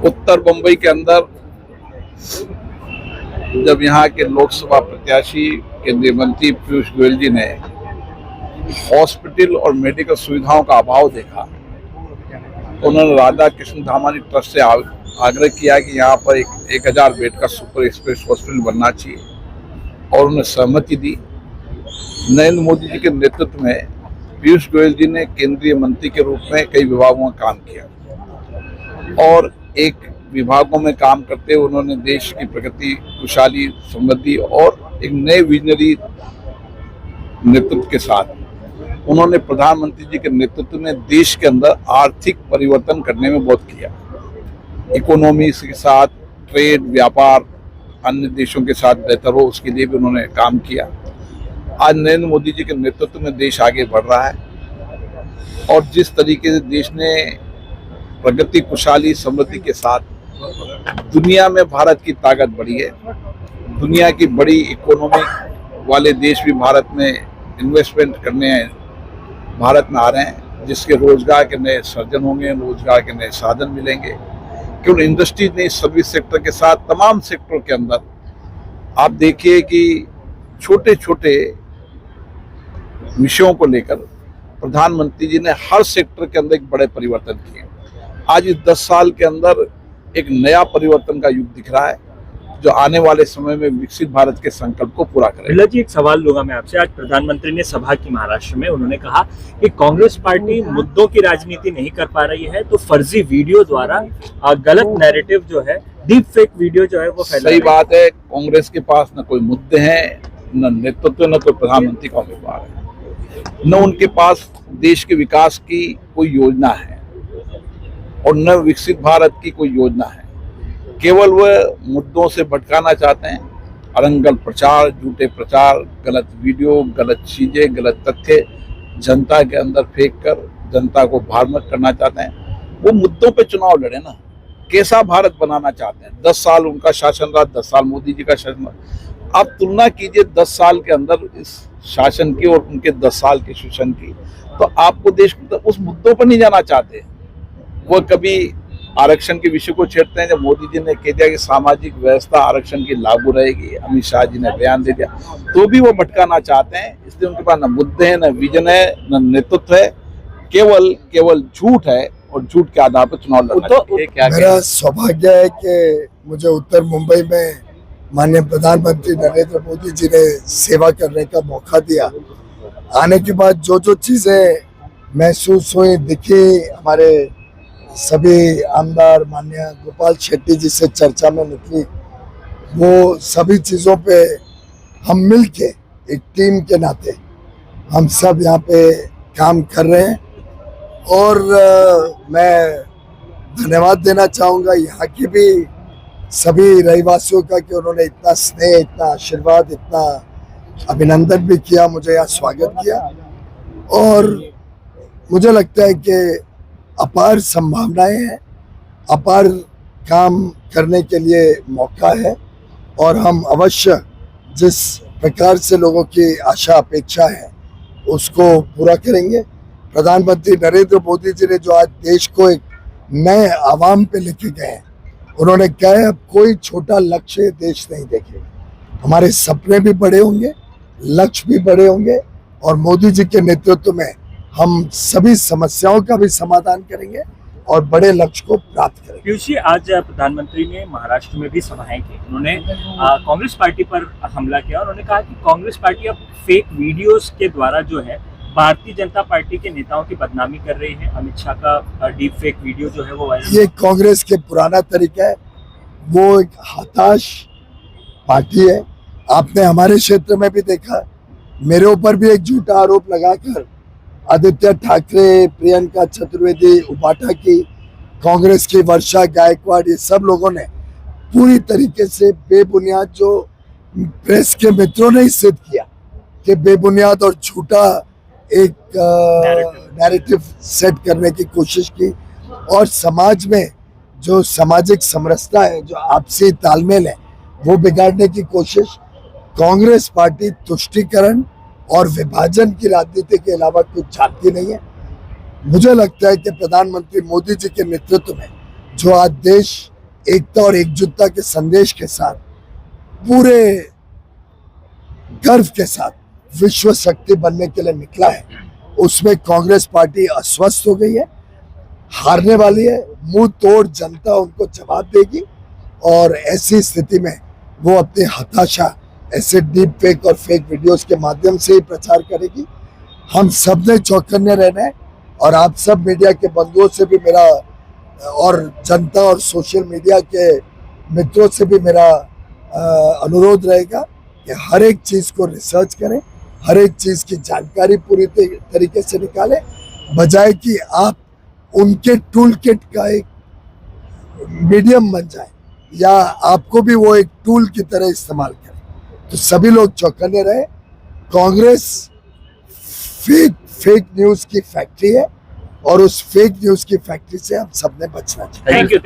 उत्तर मुंबई के अंदर जब यहाँ के लोकसभा प्रत्याशी केंद्रीय मंत्री पीयूष गोयल जी ने हॉस्पिटल और मेडिकल सुविधाओं का अभाव देखा, तो उन्होंने राधा कृष्ण धामानी ट्रस्ट से आग्रह किया कि यहाँ पर 1000 बेड का सुपर स्पेशल हॉस्पिटल बनना चाहिए और उन्हें सहमति दी। नरेंद्र मोदी जी के नेतृत्व में पीयूष गोयल जी ने केंद्रीय मंत्री के रूप में कई विभागों में काम किया और एक विभागों में काम करते हुए उन्होंने देश की प्रगति, खुशहाली, समृद्धि और एक नए विजनरी नेतृत्व के साथ उन्होंने प्रधानमंत्री जी के नेतृत्व में देश के अंदर आर्थिक परिवर्तन करने में बहुत किया। इकोनॉमी के साथ ट्रेड, व्यापार अन्य देशों के साथ बेहतर हो, उसके लिए भी उन्होंने काम किया। आज नरेंद्र मोदी जी के नेतृत्व में देश आगे बढ़ रहा है और जिस तरीके से देश ने प्रगति, खुशहाली, समृद्धि के साथ दुनिया में भारत की ताकत बढ़ी है। दुनिया की बड़ी इकोनॉमी वाले देश भी भारत में इन्वेस्टमेंट करने भारत में आ रहे हैं, जिसके रोजगार के नए सर्जन होंगे, रोजगार के नए साधन मिलेंगे। केवल इंडस्ट्री नहीं, सर्विस सेक्टर के साथ तमाम सेक्टर के अंदर आप देखिए कि छोटे छोटे विषयों को लेकर प्रधानमंत्री जी ने हर सेक्टर के अंदर एक बड़े परिवर्तन किए। आज इस 10 साल के अंदर एक नया परिवर्तन का युग दिख रहा है जो आने वाले समय में विकसित भारत के संकल्प को पूरा करेगा। बिरला जी, एक सवाल लूंगा मैं आपसे। आज प्रधानमंत्री ने सभा की महाराष्ट्र में, उन्होंने कहा कि कांग्रेस पार्टी मुद्दों की राजनीति नहीं कर पा रही है तो फर्जी वीडियो द्वारा गलत नैरेटिव जो है, डीप फेक वीडियो जो है वो फैला रही है। सही बात है, कांग्रेस के पास न कोई मुद्दे हैं, न नेतृत्व, न कोई प्रधानमंत्री का उम्मीदवार है, न उनके पास देश के विकास की कोई योजना है और न विकसित भारत की कोई योजना है। केवल वह मुद्दों से भटकाना चाहते हैं। अरंगल प्रचार, झूठे प्रचार, गलत वीडियो, गलत चीजें, गलत तथ्य जनता के अंदर फेंक कर जनता को भ्रामक करना चाहते हैं। वो मुद्दों पे चुनाव लड़े ना, कैसा भारत बनाना चाहते हैं। 10 साल उनका शासन रहा, 10 साल मोदी जी का शासन रहा। आप तुलना कीजिए 10 साल के अंदर इस शासन की और उनके 10 साल के शासन की, तो आपको देश उस मुद्दों पर नहीं जाना चाहते। वो कभी आरक्षण के विषय को छेड़ते हैं। जब मोदी जी ने कह दिया कि सामाजिक व्यवस्था आरक्षण की लागू रहेगी, अमित शाह जी ने बयान दे दिया, तो भी वो भटकाना चाहते हैं। इसलिए उनके पास न मुद्दे हैं, न विजन है, न नेतृत्व है, केवल झूठ है और झूठ के आधार पर चुनाव लड़ना। मेरा सौभाग्य है कि मुझे उत्तर मुंबई में माननीय प्रधानमंत्री नरेंद्र मोदी जी ने सेवा करने का मौका दिया। आने के बाद जो जो चीजें महसूस हुई, दिखी, हमारे सभी आमदार माननीय गोपाल शेट्टी जी से चर्चा में निकली, वो सभी चीज़ों पे हम मिलके एक टीम के नाते हम सब यहाँ पे काम कर रहे हैं। और मैं धन्यवाद देना चाहूँगा यहाँ की भी सभी रहवासियों का कि उन्होंने इतना स्नेह, इतना आशीर्वाद, इतना अभिनंदन भी किया, मुझे यहाँ स्वागत किया। और मुझे लगता है कि अपार संभावनाएं हैं, अपार काम करने के लिए मौका है और हम अवश्य जिस प्रकार से लोगों की आशा अपेक्षा है उसको पूरा करेंगे। प्रधानमंत्री नरेंद्र मोदी जी ने जो आज देश को एक नए आवाम पे लेके गए हैं, उन्होंने कहा है अब कोई छोटा लक्ष्य देश नहीं देखेगा। हमारे सपने भी बड़े होंगे, लक्ष्य भी बड़े होंगे और मोदी जी के नेतृत्व में हम सभी समस्याओं का भी समाधान करेंगे और बड़े लक्ष्य को प्राप्त करेंगे। पीयूष जी, आज प्रधानमंत्री ने महाराष्ट्र में भी सभाएं की। उन्होंने कांग्रेस पार्टी पर हमला किया। उन्होंने कहा कि कांग्रेस पार्टी अब फेक वीडियोस के द्वारा जो है भारतीय जनता पार्टी के नेताओं की बदनामी कर रही है। अमित शाह का डीप फेक वीडियो जो है वो वायरल। ये कांग्रेस के पुराना तरीका है, वो एक हताश पार्टी है। आपने हमारे क्षेत्र में भी देखा, मेरे ऊपर भी एक झूठा आरोप लगाकर आदित्य ठाकरे, प्रियंका चतुर्वेदी, उपाठा की, कांग्रेस की वर्षा गायकवाड़, ये सब लोगों ने पूरी तरीके से बेबुनियाद, जो प्रेस के मित्रों ने सिद्ध किया कि बेबुनियाद और झूठा एक नैरेटिव सेट करने की कोशिश की और समाज में जो सामाजिक समरसता है, जो आपसी तालमेल है, वो बिगाड़ने की कोशिश। कांग्रेस पार्टी तुष्टीकरण और विभाजन की राजनीति के अलावा कुछ चाहती नहीं है। मुझे लगता है कि प्रधानमंत्री मोदी जी के नेतृत्व में जो आज देश एकता और एकजुटता के संदेश के साथ पूरे गर्व के साथ विश्व शक्ति बनने के लिए निकला है, उसमें कांग्रेस पार्टी अस्वस्थ हो गई है, हारने वाली है। मुंह तोड़ जनता उनको जवाब देगी और ऐसी स्थिति में वो अपनी हताशा ऐसे डीप फेक और फेक वीडियोस के माध्यम से ही प्रचार करेगी। हम सब ने चौकन्ने रहना है और आप सब मीडिया के बंधुओं से भी मेरा और जनता और सोशल मीडिया के मित्रों से भी मेरा अनुरोध रहेगा कि हर एक चीज़ को रिसर्च करें, हर एक चीज़ की जानकारी पूरी तरीके से निकालें, बजाय कि आप उनके टूल किट का एक मीडियम बन जाए या आपको भी वो एक टूल की तरह इस्तेमाल करें। तो सभी लोग चौकन्ने रहे। कांग्रेस फेक न्यूज़ की फैक्ट्री है और उस फेक न्यूज़ की फैक्ट्री से हम सब ने बचना चाहिए। Thank you.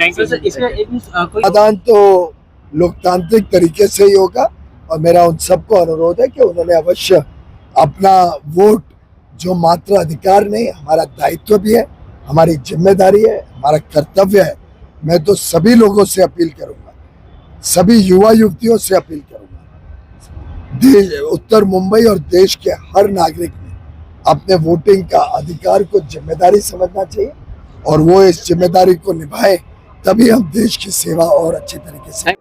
मतदान तो लोकतांत्रिक तरीके से ही होगा और मेरा उन सबको अनुरोध है कि उन्होंने अवश्य अपना वोट, जो मात्र अधिकार नहीं, हमारा दायित्व भी है, हमारी जिम्मेदारी है, हमारा कर्तव्य है। मैं तो सभी लोगों से अपील करूंगा, सभी युवा युवतियों से अपील करूंगा, उत्तर मुंबई और देश के हर नागरिक ने अपने वोटिंग का अधिकार को जिम्मेदारी समझना चाहिए और वो इस जिम्मेदारी को निभाए, तभी हम देश की सेवा और अच्छी तरीके से